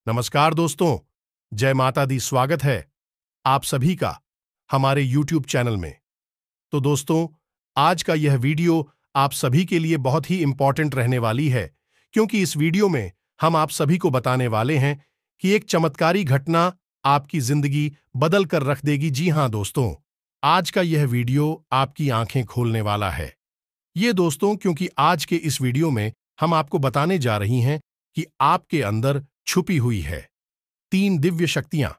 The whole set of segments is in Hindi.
नमस्कार दोस्तों, जय माता दी। स्वागत है आप सभी का हमारे YouTube चैनल में। तो दोस्तों, आज का यह वीडियो आप सभी के लिए बहुत ही इंपॉर्टेंट रहने वाली है, क्योंकि इस वीडियो में हम आप सभी को बताने वाले हैं कि एक चमत्कारी घटना आपकी जिंदगी बदल कर रख देगी। जी हां दोस्तों, आज का यह वीडियो आपकी आंखें खोलने वाला है। ये दोस्तों, क्योंकि आज के इस वीडियो में हम आपको बताने जा रही हैं कि आपके अंदर छुपी हुई है 3 दिव्य शक्तियां।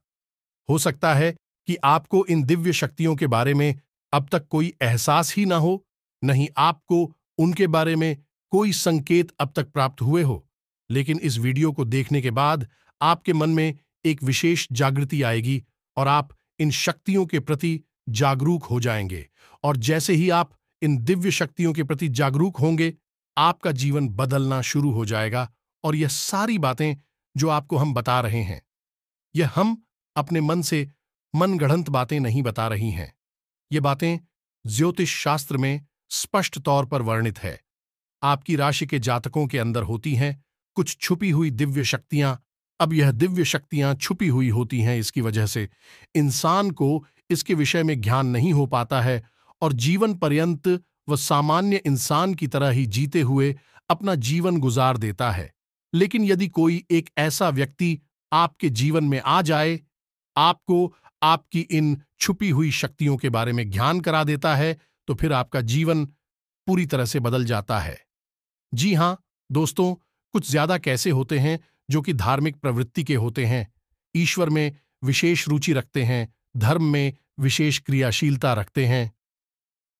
हो सकता है कि आपको इन दिव्य शक्तियों के बारे में अब तक कोई एहसास ही ना हो, नहीं आपको उनके बारे में कोई संकेत अब तक प्राप्त हुए हो, लेकिन इस वीडियो को देखने के बाद आपके मन में एक विशेष जागृति आएगी और आप इन शक्तियों के प्रति जागरूक हो जाएंगे। और जैसे ही आप इन दिव्य शक्तियों के प्रति जागरूक होंगे, आपका जीवन बदलना शुरू हो जाएगा। और यह सारी बातें जो आपको हम बता रहे हैं, यह हम अपने मन से मनगढ़ंत बातें नहीं बता रही हैं। ये बातें ज्योतिष शास्त्र में स्पष्ट तौर पर वर्णित है। आपकी राशि के जातकों के अंदर होती हैं कुछ छुपी हुई दिव्य शक्तियां। अब यह दिव्य शक्तियां छुपी हुई होती हैं, इसकी वजह से इंसान को इसके विषय में ज्ञान नहीं हो पाता है और जीवन पर्यंत वह सामान्य इंसान की तरह ही जीते हुए अपना जीवन गुजार देता है। लेकिन यदि कोई एक ऐसा व्यक्ति आपके जीवन में आ जाए, आपको आपकी इन छुपी हुई शक्तियों के बारे में ज्ञान करा देता है, तो फिर आपका जीवन पूरी तरह से बदल जाता है। जी हां दोस्तों, कुछ ज्यादा कैसे होते हैं जो कि धार्मिक प्रवृत्ति के होते हैं, ईश्वर में विशेष रुचि रखते हैं, धर्म में विशेष क्रियाशीलता रखते हैं,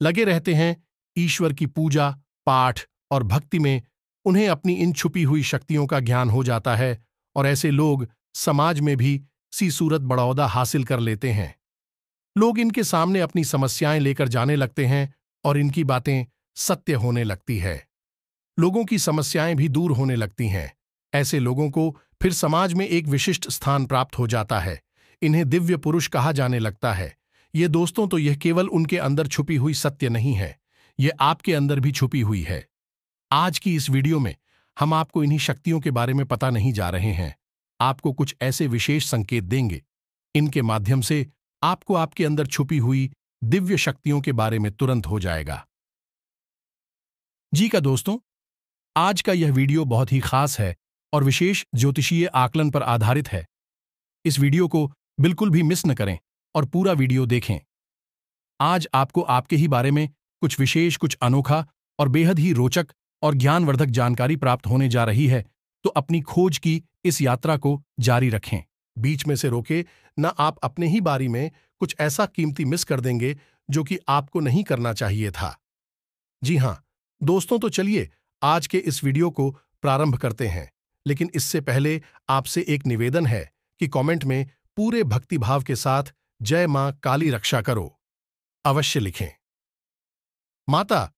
लगे रहते हैं ईश्वर की पूजा पाठ और भक्ति में। उन्हें अपनी इन छुपी हुई शक्तियों का ज्ञान हो जाता है और ऐसे लोग समाज में भी सी सूरत बड़ौदा हासिल कर लेते हैं। लोग इनके सामने अपनी समस्याएं लेकर जाने लगते हैं और इनकी बातें सत्य होने लगती है। लोगों की समस्याएं भी दूर होने लगती हैं। ऐसे लोगों को फिर समाज में एक विशिष्ट स्थान प्राप्त हो जाता है। इन्हें दिव्य पुरुष कहा जाने लगता है। ये दोस्तों, तो यह केवल उनके अंदर छुपी हुई सत्य नहीं है, यह आपके अंदर भी छुपी हुई है। आज की इस वीडियो में हम आपको इन्हीं शक्तियों के बारे में पता नहीं जा रहे हैं, आपको कुछ ऐसे विशेष संकेत देंगे। इनके माध्यम से आपको आपके अंदर छुपी हुई दिव्य शक्तियों के बारे में तुरंत हो जाएगा। जी का दोस्तों, आज का यह वीडियो बहुत ही खास है और विशेष ज्योतिषीय आकलन पर आधारित है। इस वीडियो को बिल्कुल भी मिस न करें और पूरा वीडियो देखें। आज आपको आपके ही बारे में कुछ विशेष, कुछ अनोखा और बेहद ही रोचक और ज्ञानवर्धक जानकारी प्राप्त होने जा रही है। तो अपनी खोज की इस यात्रा को जारी रखें, बीच में से रोके ना। आप अपने ही बारे में कुछ ऐसा कीमती मिस कर देंगे जो कि आपको नहीं करना चाहिए था। जी हां दोस्तों, तो चलिए आज के इस वीडियो को प्रारंभ करते हैं। लेकिन इससे पहले आपसे एक निवेदन है कि कमेंट में पूरे भक्तिभाव के साथ जय मां काली रक्षा करो अवश्य लिखें। माता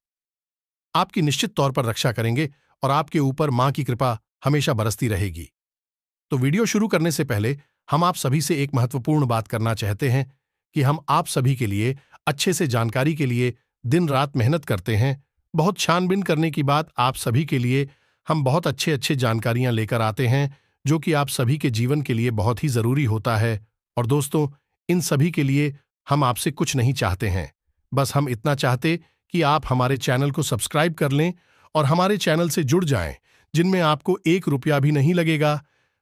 आपकी निश्चित तौर पर रक्षा करेंगे और आपके ऊपर मां की कृपा हमेशा बरसती रहेगी। तो वीडियो शुरू करने से पहले हम आप सभी से एक महत्वपूर्ण बात करना चाहते हैं कि हम आप सभी के लिए अच्छे से जानकारी के लिए दिन रात मेहनत करते हैं। बहुत छानबीन करने की बात आप सभी के लिए हम बहुत अच्छे जानकारियां लेकर आते हैं, जो कि आप सभी के जीवन के लिए बहुत ही जरूरी होता है। और दोस्तों, इन सभी के लिए हम आपसे कुछ नहीं चाहते हैं, बस हम इतना चाहते कि आप हमारे चैनल को सब्सक्राइब कर लें और हमारे चैनल से जुड़ जाएं, जिनमें आपको 1 रुपया भी नहीं लगेगा।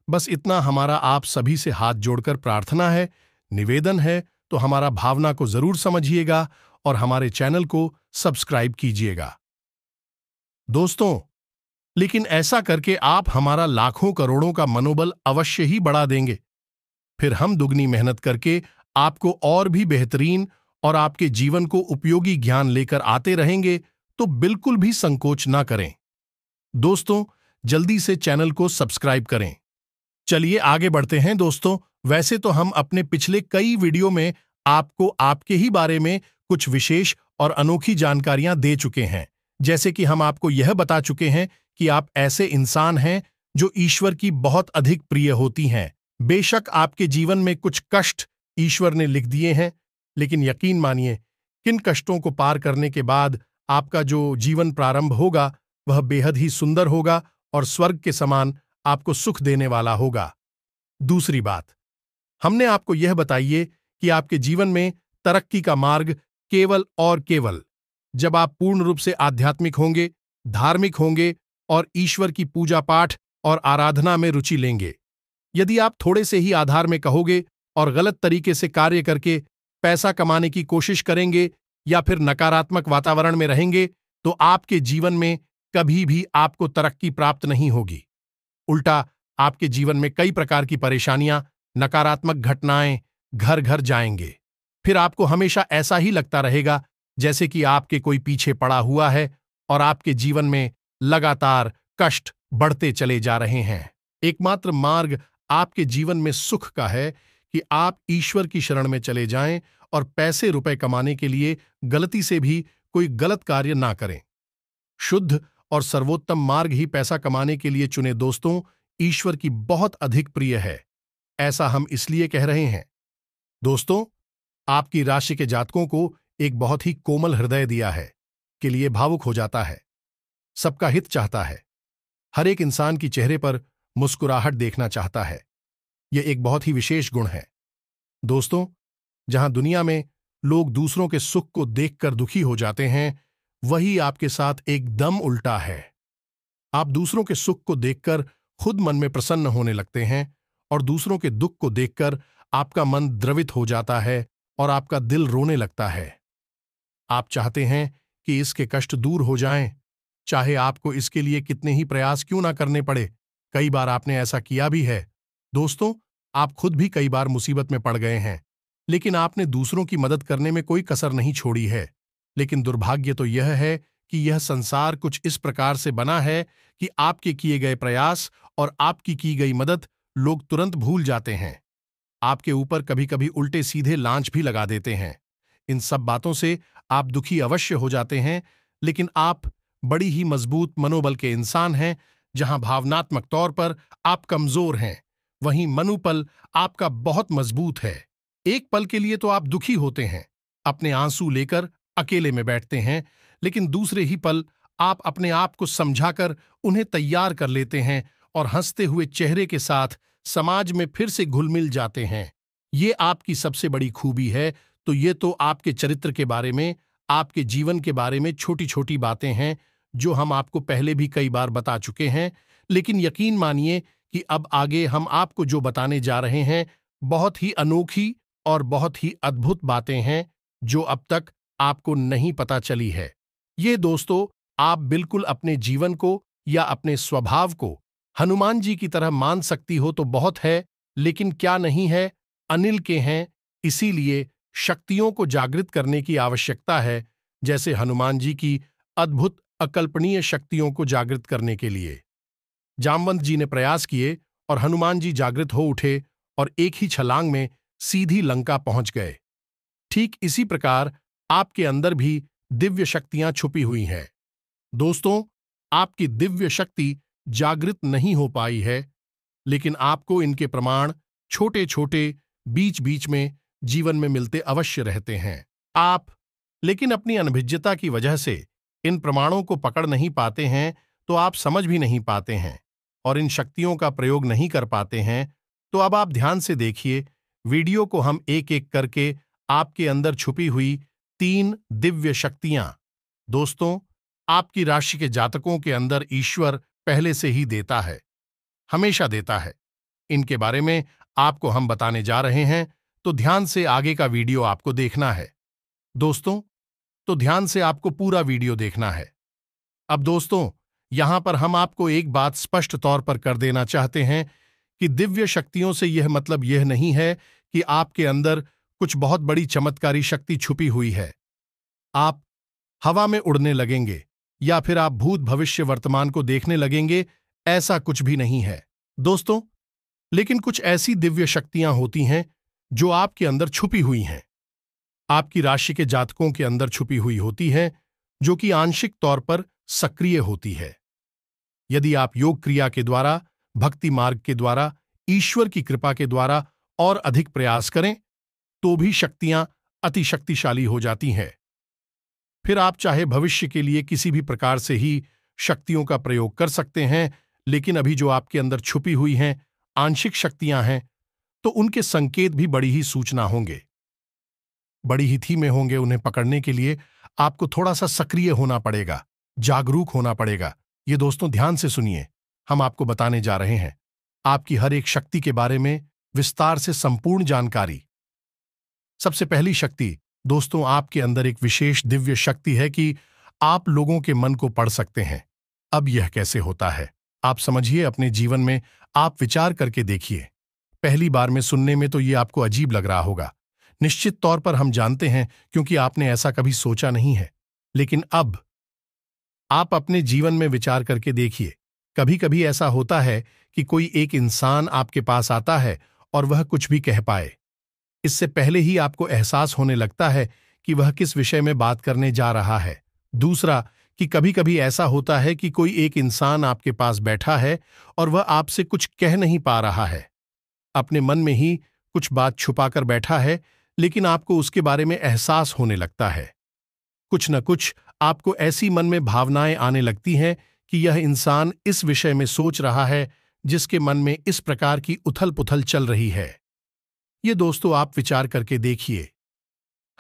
बस इतना हमारा आप सभी से हाथ जोड़कर प्रार्थना है, निवेदन है। तो हमारा भावना को जरूर समझिएगा और हमारे चैनल को सब्सक्राइब कीजिएगा दोस्तों। लेकिन ऐसा करके आप हमारा लाखों करोड़ों का मनोबल अवश्य ही बढ़ा देंगे। फिर हम दुगनी मेहनत करके आपको और भी बेहतरीन और आपके जीवन को उपयोगी ज्ञान लेकर आते रहेंगे। तो बिल्कुल भी संकोच ना करें दोस्तों, जल्दी से चैनल को सब्सक्राइब करें। चलिए आगे बढ़ते हैं दोस्तों। वैसे तो हम अपने पिछले कई वीडियो में आपको आपके ही बारे में कुछ विशेष और अनोखी जानकारियां दे चुके हैं। जैसे कि हम आपको यह बता चुके हैं कि आप ऐसे इंसान हैं जो ईश्वर की बहुत अधिक प्रिय होती हैं। बेशक आपके जीवन में कुछ कष्ट ईश्वर ने लिख दिए हैं, लेकिन यकीन मानिए, किन कष्टों को पार करने के बाद आपका जो जीवन प्रारंभ होगा वह बेहद ही सुंदर होगा और स्वर्ग के समान आपको सुख देने वाला होगा। दूसरी बात, हमने आपको यह बताइए कि आपके जीवन में तरक्की का मार्ग केवल और केवल जब आप पूर्ण रूप से आध्यात्मिक होंगे, धार्मिक होंगे और ईश्वर की पूजा पाठ और आराधना में रुचि लेंगे। यदि आप थोड़े से ही आधार में कहोगे और गलत तरीके से कार्य करके पैसा कमाने की कोशिश करेंगे या फिर नकारात्मक वातावरण में रहेंगे, तो आपके जीवन में कभी भी आपको तरक्की प्राप्त नहीं होगी। उल्टा आपके जीवन में कई प्रकार की परेशानियां, नकारात्मक घटनाएं घर घर जाएंगे। फिर आपको हमेशा ऐसा ही लगता रहेगा जैसे कि आपके कोई पीछे पड़ा हुआ है और आपके जीवन में लगातार कष्ट बढ़ते चले जा रहे हैं। एकमात्र मार्ग आपके जीवन में सुख का है कि आप ईश्वर की शरण में चले जाएं और पैसे रुपए कमाने के लिए गलती से भी कोई गलत कार्य ना करें। शुद्ध और सर्वोत्तम मार्ग ही पैसा कमाने के लिए चुने दोस्तों ईश्वर की बहुत अधिक प्रिय है। ऐसा हम इसलिए कह रहे हैं। दोस्तों, आपकी राशि के जातकों को एक बहुत ही कोमल हृदय दिया है, के लिए भावुक हो जाता है, सबका हित चाहता है, हर एक इंसान की चेहरे पर मुस्कुराहट देखना चाहता है। यह एक बहुत ही विशेष गुण है। दोस्तों, जहां दुनिया में लोग दूसरों के सुख को देखकर दुखी हो जाते हैं, वही आपके साथ एकदम उल्टा है। आप दूसरों के सुख को देखकर खुद मन में प्रसन्न होने लगते हैं और दूसरों के दुख को देखकर आपका मन द्रवित हो जाता है और आपका दिल रोने लगता है। आप चाहते हैं कि इसके कष्ट दूर हो जाएं, चाहे आपको इसके लिए कितने ही प्रयास क्यों ना करने पड़े। कई बार आपने ऐसा किया भी है। दोस्तों, आप खुद भी कई बार मुसीबत में पड़ गए हैं, लेकिन आपने दूसरों की मदद करने में कोई कसर नहीं छोड़ी है। लेकिन दुर्भाग्य तो यह है कि यह संसार कुछ इस प्रकार से बना है कि आपके किए गए प्रयास और आपकी की गई मदद लोग तुरंत भूल जाते हैं। आपके ऊपर कभी कभी उल्टे सीधे लांच भी लगा देते हैं। इन सब बातों से आप दुखी अवश्य हो जाते हैं, लेकिन आप बड़ी ही मजबूत मनोबल के इंसान हैं। जहां भावनात्मक तौर पर आप कमजोर हैं, वहीं मनोबल आपका बहुत मजबूत है। एक पल के लिए तो आप दुखी होते हैं, अपने आंसू लेकर अकेले में बैठते हैं, लेकिन दूसरे ही पल आप अपने आप को समझाकर उन्हें तैयार कर लेते हैं और हंसते हुए चेहरे के साथ समाज में फिर से घुल मिल जाते हैं। ये आपकी सबसे बड़ी खूबी है। तो ये तो आपके चरित्र के बारे में, आपके जीवन के बारे में छोटी छोटी बातें हैं जो हम आपको पहले भी कई बार बता चुके हैं। लेकिन यकीन मानिए कि अब आगे हम आपको जो बताने जा रहे हैं बहुत ही अनोखी और बहुत ही अद्भुत बातें हैं जो अब तक आपको नहीं पता चली है। ये दोस्तों, आप बिल्कुल अपने जीवन को या अपने स्वभाव को हनुमान जी की तरह मान सकती हो तो बहुत है, लेकिन क्या नहीं है, अनिल के हैं। इसीलिए शक्तियों को जागृत करने की आवश्यकता है, जैसे हनुमान जी की अद्भुत अकल्पनीय शक्तियों को जागृत करने के लिए जामवंत जी ने प्रयास किए और हनुमान जी जागृत हो उठे और एक ही छलांग में सीधी लंका पहुंच गए। ठीक इसी प्रकार आपके अंदर भी दिव्य शक्तियां छुपी हुई हैं। दोस्तों, आपकी दिव्य शक्ति जागृत नहीं हो पाई है, लेकिन आपको इनके प्रमाण छोटे छोटे बीच बीच में जीवन में मिलते अवश्य रहते हैं। आप लेकिन अपनी अनभिज्ञता की वजह से इन प्रमाणों को पकड़ नहीं पाते हैं, तो आप समझ भी नहीं पाते हैं और इन शक्तियों का प्रयोग नहीं कर पाते हैं। तो अब आप ध्यान से देखिए, वीडियो को हम एक एक करके आपके अंदर छुपी हुई 3 दिव्य शक्तियां। दोस्तों, आपकी राशि के जातकों के अंदर ईश्वर पहले से ही देता है, हमेशा देता है। इनके बारे में आपको हम बताने जा रहे हैं, तो ध्यान से आगे का वीडियो आपको देखना है। दोस्तों, तो ध्यान से आपको पूरा वीडियो देखना है। अब दोस्तों, यहां पर हम आपको एक बात स्पष्ट तौर पर कर देना चाहते हैं कि दिव्य शक्तियों से यह मतलब यह नहीं है कि आपके अंदर कुछ बहुत बड़ी चमत्कारी शक्ति छुपी हुई है। आप हवा में उड़ने लगेंगे या फिर आप भूत भविष्य वर्तमान को देखने लगेंगे, ऐसा कुछ भी नहीं है दोस्तों। लेकिन कुछ ऐसी दिव्य शक्तियां होती हैं जो आपके अंदर छुपी हुई हैं, आपकी राशि के जातकों के अंदर छुपी हुई होती हैं, जो कि आंशिक तौर पर सक्रिय होती है। यदि आप योग क्रिया के द्वारा, भक्ति मार्ग के द्वारा, ईश्वर की कृपा के द्वारा और अधिक प्रयास करें, तो भी शक्तियां अति शक्तिशाली हो जाती हैं। फिर आप चाहे भविष्य के लिए किसी भी प्रकार से ही शक्तियों का प्रयोग कर सकते हैं, लेकिन अभी जो आपके अंदर छुपी हुई हैं आंशिक शक्तियां हैं, तो उनके संकेत भी बड़ी ही सूचना होंगे, बड़ी ही थीमे होंगे। उन्हें पकड़ने के लिए आपको थोड़ा सा सक्रिय होना पड़ेगा, जागरूक होना पड़ेगा। ये दोस्तों ध्यान से सुनिए, हम आपको बताने जा रहे हैं आपकी हर एक शक्ति के बारे में विस्तार से संपूर्ण जानकारी। सबसे पहली शक्ति दोस्तों, आपके अंदर एक विशेष दिव्य शक्ति है कि आप लोगों के मन को पढ़ सकते हैं। अब यह कैसे होता है आप समझिए, अपने जीवन में आप विचार करके देखिए। पहली बार में सुनने में तो ये आपको अजीब लग रहा होगा, निश्चित तौर पर हम जानते हैं, क्योंकि आपने ऐसा कभी सोचा नहीं है। लेकिन अब आप अपने जीवन में विचार करके देखिए, कभी कभी ऐसा होता है कि कोई एक इंसान आपके पास आता है और वह कुछ भी कह पाए, इससे पहले ही आपको एहसास होने लगता है कि वह किस विषय में बात करने जा रहा है। दूसरा, कि कभी कभी ऐसा होता है कि कोई एक इंसान आपके पास बैठा है और वह आपसे कुछ कह नहीं पा रहा है, अपने मन में ही कुछ बात छुपाकर बैठा है, लेकिन आपको उसके बारे में एहसास होने लगता है। कुछ न कुछ आपको ऐसी मन में भावनाएं आने लगती हैं कि यह इंसान इस विषय में सोच रहा है, जिसके मन में इस प्रकार की उथल पुथल चल रही है। ये दोस्तों आप विचार करके देखिए,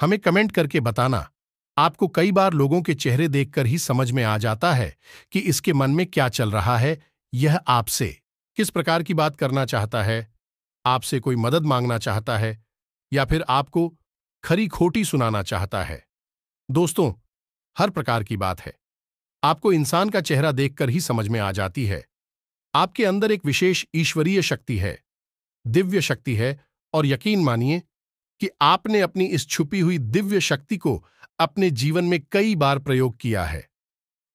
हमें कमेंट करके बताना। आपको कई बार लोगों के चेहरे देखकर ही समझ में आ जाता है कि इसके मन में क्या चल रहा है, यह आपसे किस प्रकार की बात करना चाहता है, आपसे कोई मदद मांगना चाहता है या फिर आपको खरी खोटी सुनाना चाहता है। दोस्तों, हर प्रकार की बात है, आपको इंसान का चेहरा देखकर ही समझ में आ जाती है। आपके अंदर एक विशेष ईश्वरीय शक्ति है, दिव्य शक्ति है, और यकीन मानिए कि आपने अपनी इस छुपी हुई दिव्य शक्ति को अपने जीवन में कई बार प्रयोग किया है।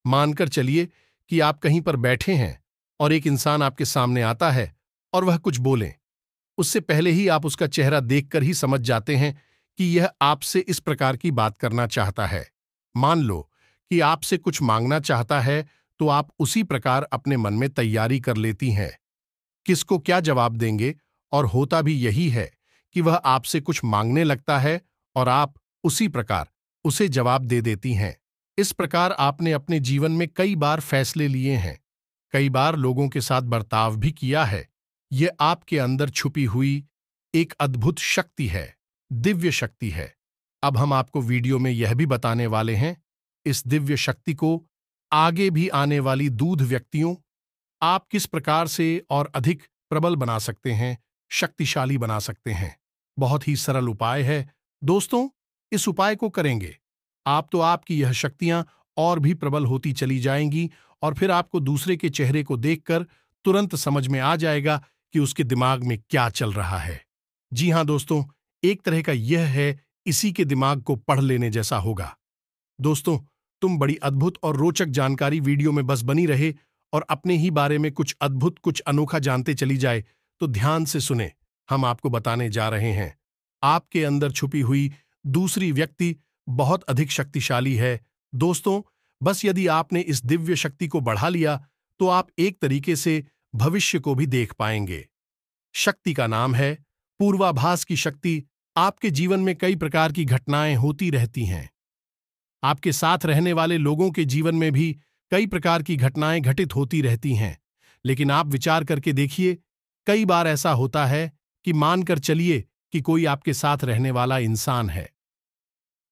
मानकर चलिए कि आप कहीं पर बैठे हैं और एक इंसान आपके सामने आता है और वह कुछ बोले, उससे पहले ही आप उसका चेहरा देखकर ही समझ जाते हैं कि यह आपसे इस प्रकार की बात करना चाहता है। मान लो कि आपसे कुछ मांगना चाहता है, तो आप उसी प्रकार अपने मन में तैयारी कर लेती हैं किसको क्या जवाब देंगे, और होता भी यही है कि वह आपसे कुछ मांगने लगता है और आप उसी प्रकार उसे जवाब दे देती हैं। इस प्रकार आपने अपने जीवन में कई बार फैसले लिए हैं, कई बार लोगों के साथ बर्ताव भी किया है। यह आपके अंदर छुपी हुई एक अद्भुत शक्ति है, दिव्य शक्ति है। अब हम आपको वीडियो में यह भी बताने वाले हैं, इस दिव्य शक्ति को आगे भी आने वाली दूध व्यक्तियों आप किस प्रकार से और अधिक प्रबल बना सकते हैं, शक्तिशाली बना सकते हैं। बहुत ही सरल उपाय है दोस्तों, इस उपाय को करेंगे आप तो आपकी यह शक्तियां और भी प्रबल होती चली जाएंगी, और फिर आपको दूसरे के चेहरे को देखकर तुरंत समझ में आ जाएगा कि उसके दिमाग में क्या चल रहा है। जी हां दोस्तों, एक तरह का यह है इसी के दिमाग को पढ़ लेने जैसा होगा। दोस्तों, तुम बड़ी अद्भुत और रोचक जानकारी वीडियो में बस बनी रहे और अपने ही बारे में कुछ अद्भुत कुछ अनोखा जानते चली जाए, तो ध्यान से सुने, हम आपको बताने जा रहे हैं आपके अंदर छुपी हुई दूसरी व्यक्ति बहुत अधिक शक्तिशाली है। दोस्तों, बस यदि आपने इस दिव्य शक्ति को बढ़ा लिया, तो आप एक तरीके से भविष्य को भी देख पाएंगे। शक्ति का नाम है पूर्वाभास की शक्ति। आपके जीवन में कई प्रकार की घटनाएं होती रहती हैं, आपके साथ रहने वाले लोगों के जीवन में भी कई प्रकार की घटनाएं घटित होती रहती हैं, लेकिन आप विचार करके देखिए, कई बार ऐसा होता है कि मानकर चलिए कि कोई आपके साथ रहने वाला इंसान है,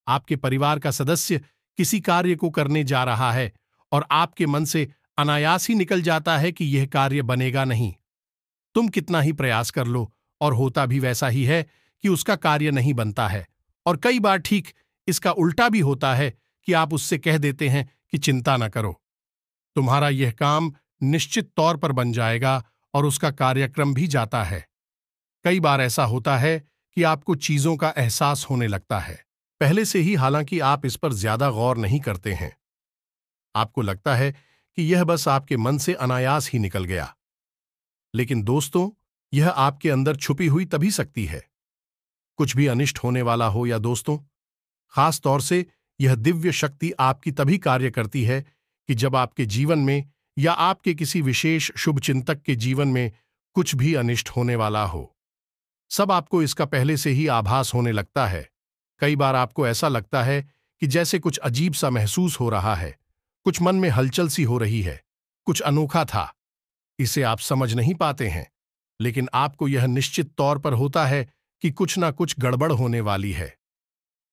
आपके परिवार का सदस्य किसी कार्य को करने जा रहा है और आपके मन से अनायास ही निकल जाता है कि यह कार्य बनेगा नहीं। तुम कितना ही प्रयास कर लो और होता भी वैसा ही है कि उसका कार्य नहीं बनता है। और कई बार ठीक इसका उल्टा भी होता है कि आप उससे कह देते हैं कि चिंता न करो, तुम्हारा यह काम निश्चित तौर पर बन जाएगा, और उसका कार्यक्रम भी जाता है। कई बार ऐसा होता है कि आपको चीजों का एहसास होने लगता है पहले से ही, हालांकि आप इस पर ज्यादा गौर नहीं करते हैं। आपको लगता है कि यह बस आपके मन से अनायास ही निकल गया। लेकिन दोस्तों, यह आपके अंदर छुपी हुई तभी शक्ति है, कुछ भी अनिष्ट होने वाला हो या दोस्तों, खास तौर से यह दिव्य शक्ति आपकी तभी कार्य करती है कि जब आपके जीवन में या आपके किसी विशेष शुभचिंतक के जीवन में कुछ भी अनिष्ट होने वाला हो। सब आपको इसका पहले से ही आभास होने लगता है। कई बार आपको ऐसा लगता है कि जैसे कुछ अजीब सा महसूस हो रहा है, कुछ मन में हलचल सी हो रही है, कुछ अनोखा था, इसे आप समझ नहीं पाते हैं। लेकिन आपको यह निश्चित तौर पर होता है कि कुछ ना कुछ गड़बड़ होने वाली है,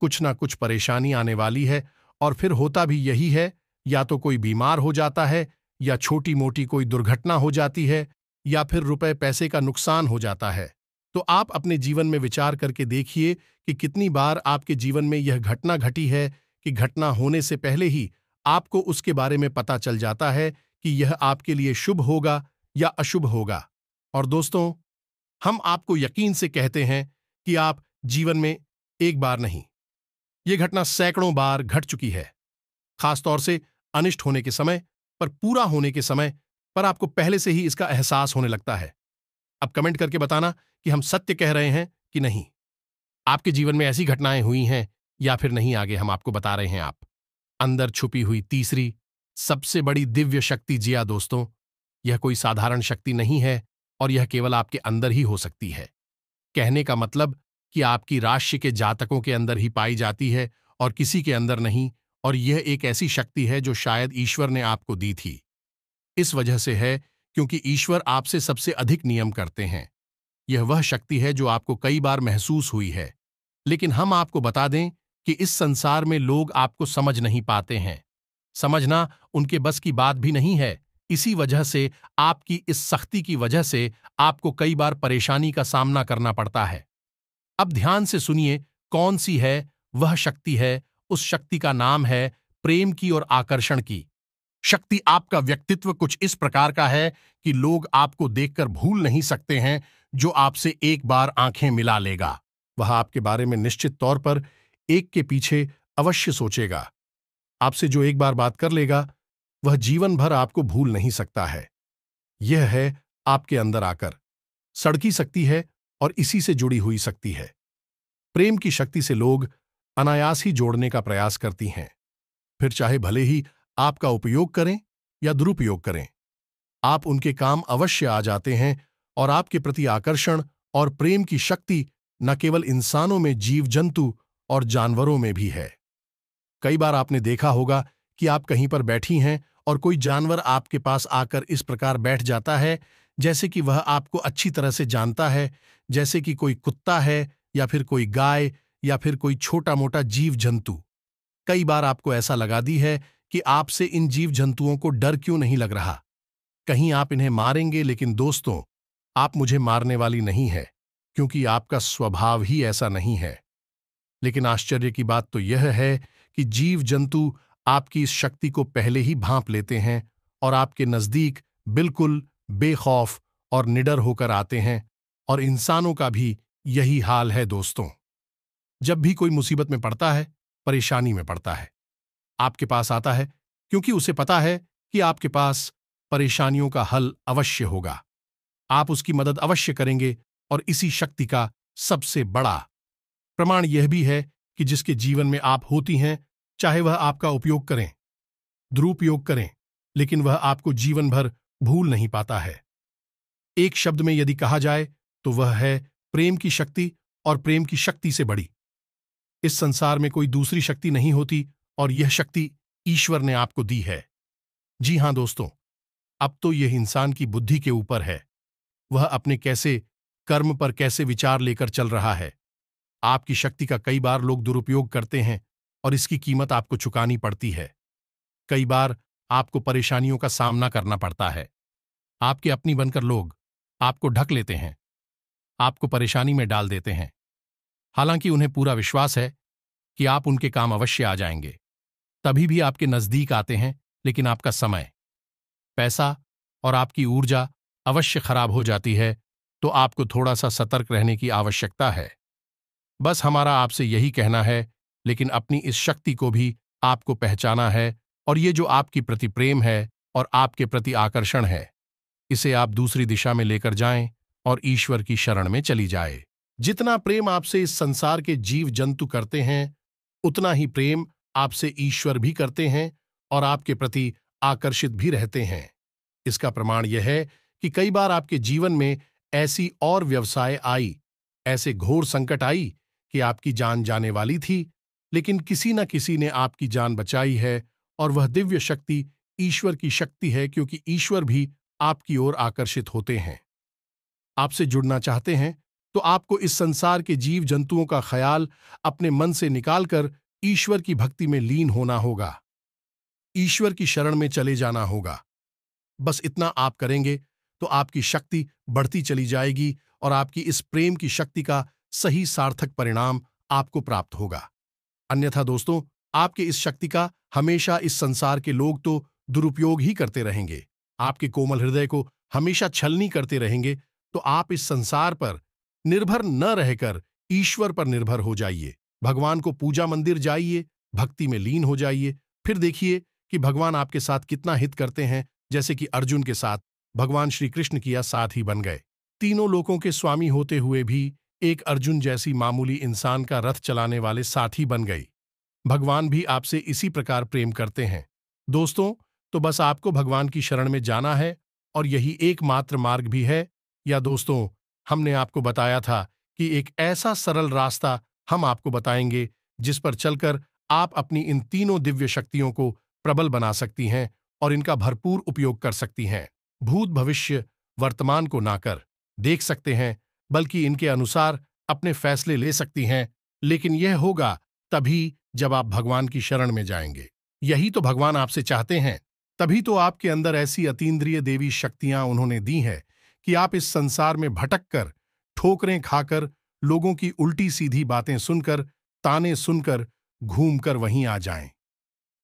कुछ ना कुछ परेशानी आने वाली है, और फिर होता भी यही है, या तो कोई बीमार हो जाता है, या छोटी मोटी कोई दुर्घटना हो जाती है, या फिर रुपए पैसे का नुकसान हो जाता है। तो आप अपने जीवन में विचार करके देखिए कि कितनी बार आपके जीवन में यह घटना घटी है कि घटना होने से पहले ही आपको उसके बारे में पता चल जाता है कि यह आपके लिए शुभ होगा या अशुभ होगा। और दोस्तों, हम आपको यकीन से कहते हैं कि आप जीवन में एक बार नहीं, यह घटना सैकड़ों बार घट चुकी है। खासतौर से अनिष्ट होने के समय पर, पूरा होने के समय पर आपको पहले से ही इसका एहसास होने लगता है। अब कमेंट करके बताना कि हम सत्य कह रहे हैं कि नहीं। आपके जीवन में ऐसी घटनाएं हुई हैं या फिर नहीं, आगे हम आपको बता रहे हैं। आप अंदर छुपी हुई तीसरी सबसे बड़ी दिव्य शक्ति। जी हां दोस्तों, यह कोई साधारण शक्ति नहीं है, और यह केवल आपके अंदर ही हो सकती है। कहने का मतलब कि आपकी राशि के जातकों के अंदर ही पाई जाती है और किसी के अंदर नहीं। और यह एक ऐसी शक्ति है जो शायद ईश्वर ने आपको दी थी। इस वजह से है क्योंकि ईश्वर आपसे सबसे अधिक नियम करते हैं। यह वह शक्ति है जो आपको कई बार महसूस हुई है, लेकिन हम आपको बता दें कि इस संसार में लोग आपको समझ नहीं पाते हैं। समझना उनके बस की बात भी नहीं है। इसी वजह से आपकी इस सख्ती की वजह से आपको कई बार परेशानी का सामना करना पड़ता है। अब ध्यान से सुनिए, कौन सी है वह शक्ति है। उस शक्ति का नाम है प्रेम की और आकर्षण की शक्ति। आपका व्यक्तित्व कुछ इस प्रकार का है कि लोग आपको देखकर भूल नहीं सकते हैं। जो आपसे एक बार आंखें मिला लेगा, वह आपके बारे में निश्चित तौर पर एक के पीछे अवश्य सोचेगा। आपसे जो एक बार बात कर लेगा, वह जीवन भर आपको भूल नहीं सकता है। यह है आपके अंदर आकर सड़की सकती है, और इसी से जुड़ी हुई शक्ति है। प्रेम की शक्ति से लोग अनायास ही जोड़ने का प्रयास करती हैं, फिर चाहे भले ही आपका उपयोग करें या दुरुपयोग करें, आप उनके काम अवश्य आ जाते हैं। और आपके प्रति आकर्षण और प्रेम की शक्ति न केवल इंसानों में, जीव जंतु और जानवरों में भी है। कई बार आपने देखा होगा कि आप कहीं पर बैठी हैं और कोई जानवर आपके पास आकर इस प्रकार बैठ जाता है जैसे कि वह आपको अच्छी तरह से जानता है, जैसे कि कोई कुत्ता है, या फिर कोई गाय, या फिर कोई छोटा मोटा जीव जंतु। कई बार आपको ऐसा लगा दी है कि आपसे इन जीव जंतुओं को डर क्यों नहीं लग रहा, कहीं आप इन्हें मारेंगे। लेकिन दोस्तों, आप मुझे मारने वाली नहीं है, क्योंकि आपका स्वभाव ही ऐसा नहीं है। लेकिन आश्चर्य की बात तो यह है कि जीव जंतु आपकी इस शक्ति को पहले ही भांप लेते हैं और आपके नजदीक बिल्कुल बेखौफ और निडर होकर आते हैं। और इंसानों का भी यही हाल है दोस्तों। जब भी कोई मुसीबत में पड़ता है, परेशानी में पड़ता है, आपके पास आता है, क्योंकि उसे पता है कि आपके पास परेशानियों का हल अवश्य होगा। आप उसकी मदद अवश्य करेंगे। और इसी शक्ति का सबसे बड़ा प्रमाण यह भी है कि जिसके जीवन में आप होती हैं, चाहे वह आपका उपयोग करें, दुरुपयोग करें, लेकिन वह आपको जीवन भर भूल नहीं पाता है। एक शब्द में यदि कहा जाए तो वह है प्रेम की शक्ति। और प्रेम की शक्ति से बड़ी इस संसार में कोई दूसरी शक्ति नहीं होती, और यह शक्ति ईश्वर ने आपको दी है। जी हां दोस्तों, अब तो यह इंसान की बुद्धि के ऊपर है, वह अपने कैसे कर्म पर कैसे विचार लेकर चल रहा है। आपकी शक्ति का कई बार लोग दुरुपयोग करते हैं, और इसकी कीमत आपको चुकानी पड़ती है। कई बार आपको परेशानियों का सामना करना पड़ता है। आपके अपनी बनकर लोग आपको ढक लेते हैं, आपको परेशानी में डाल देते हैं, हालांकि उन्हें पूरा विश्वास है कि आप उनके काम अवश्य आ जाएंगे। तभी भी आपके नजदीक आते हैं, लेकिन आपका समय, पैसा और आपकी ऊर्जा अवश्य खराब हो जाती है। तो आपको थोड़ा सा सतर्क रहने की आवश्यकता है। बस हमारा आपसे यही कहना है, लेकिन अपनी इस शक्ति को भी आपको पहचाना है। और ये जो आपकी प्रति प्रेम है और आपके प्रति आकर्षण है, इसे आप दूसरी दिशा में लेकर जाएं और ईश्वर की शरण में चली जाए। जितना प्रेम आपसे इस संसार के जीव जंतु करते हैं, उतना ही प्रेम आपसे ईश्वर भी करते हैं और आपके प्रति आकर्षित भी रहते हैं। इसका प्रमाण यह है कि कई बार आपके जीवन में ऐसी और व्यवसाय आई, ऐसे घोर संकट आई कि आपकी जान जाने वाली थी, लेकिन किसी न किसी ने आपकी जान बचाई है। और वह दिव्य शक्ति ईश्वर की शक्ति है, क्योंकि ईश्वर भी आपकी ओर आकर्षित होते हैं। आपसे जुड़ना चाहते हैं तो आपको इस संसार के जीव जंतुओं का ख्याल अपने मन से निकालकर ईश्वर की भक्ति में लीन होना होगा, ईश्वर की शरण में चले जाना होगा। बस इतना आप करेंगे तो आपकी शक्ति बढ़ती चली जाएगी और आपकी इस प्रेम की शक्ति का सही सार्थक परिणाम आपको प्राप्त होगा। अन्यथा दोस्तों, आपके इस शक्ति का हमेशा इस संसार के लोग तो दुरुपयोग ही करते रहेंगे, आपके कोमल हृदय को हमेशा छलनी करते रहेंगे। तो आप इस संसार पर निर्भर न रहकर ईश्वर पर निर्भर हो जाइए। भगवान को पूजा मंदिर जाइए, भक्ति में लीन हो जाइए, फिर देखिए कि भगवान आपके साथ कितना हित करते हैं। जैसे कि अर्जुन के साथ भगवान श्री कृष्ण किया साथ ही बन गए। तीनों लोकों के स्वामी होते हुए भी एक अर्जुन जैसी मामूली इंसान का रथ चलाने वाले साथी बन गई। भगवान भी आपसे इसी प्रकार प्रेम करते हैं दोस्तों। तो बस आपको भगवान की शरण में जाना है और यही एकमात्र मार्ग भी है। या दोस्तों, हमने आपको बताया था कि एक ऐसा सरल रास्ता हम आपको बताएंगे जिस पर चलकर आप अपनी इन तीनों दिव्य शक्तियों को प्रबल बना सकती हैं और इनका भरपूर उपयोग कर सकती हैं। भूत भविष्य वर्तमान को ना कर देख सकते हैं, बल्कि इनके अनुसार अपने फैसले ले सकती हैं। लेकिन यह होगा तभी जब आप भगवान की शरण में जाएंगे। यही तो भगवान आपसे चाहते हैं। तभी तो आपके अंदर ऐसी अतीन्द्रिय देवी शक्तियां उन्होंने दी है कि आप इस संसार में भटक कर, ठोकरें खाकर, लोगों की उल्टी सीधी बातें सुनकर, ताने सुनकर, घूमकर वहीं आ जाएं।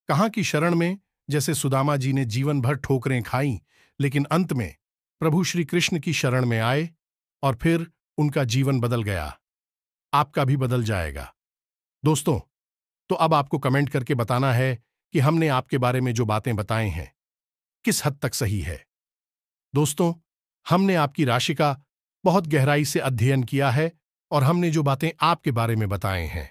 कहाँ की शरण में? जैसे सुदामा जी ने जीवन भर ठोकरें खाईं, लेकिन अंत में प्रभु श्री कृष्ण की शरण में आए और फिर उनका जीवन बदल गया। आपका भी बदल जाएगा दोस्तों। तो अब आपको कमेंट करके बताना है कि हमने आपके बारे में जो बातें बताए हैं किस हद तक सही है। दोस्तों, हमने आपकी राशि का बहुत गहराई से अध्ययन किया है और हमने जो बातें आपके बारे में बताए हैं,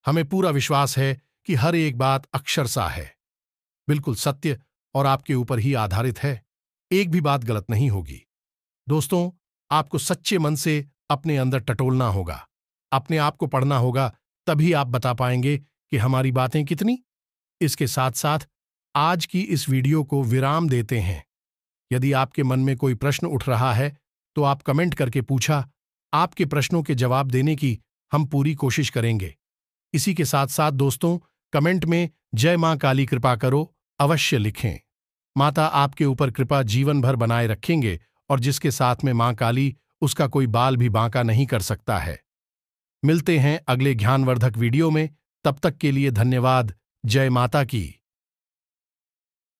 हमें पूरा विश्वास है कि हर एक बात अक्षरशः है, बिल्कुल सत्य और आपके ऊपर ही आधारित है। एक भी बात गलत नहीं होगी। दोस्तों, आपको सच्चे मन से अपने अंदर टटोलना होगा, अपने आप को पढ़ना होगा, तभी आप बता पाएंगे कि हमारी बातें कितनी। इसके साथ साथ आज की इस वीडियो को विराम देते हैं। यदि आपके मन में कोई प्रश्न उठ रहा है तो आप कमेंट करके पूछा। आपके प्रश्नों के जवाब देने की हम पूरी कोशिश करेंगे। इसी के साथ साथ दोस्तों, कमेंट में जय मां काली कृपा करो अवश्य लिखें। माता आपके ऊपर कृपा जीवन भर बनाए रखेंगे और जिसके साथ में मां काली, उसका कोई बाल भी बांका नहीं कर सकता है। मिलते हैं अगले ज्ञानवर्धक वीडियो में। तब तक के लिए धन्यवाद। जय माता की।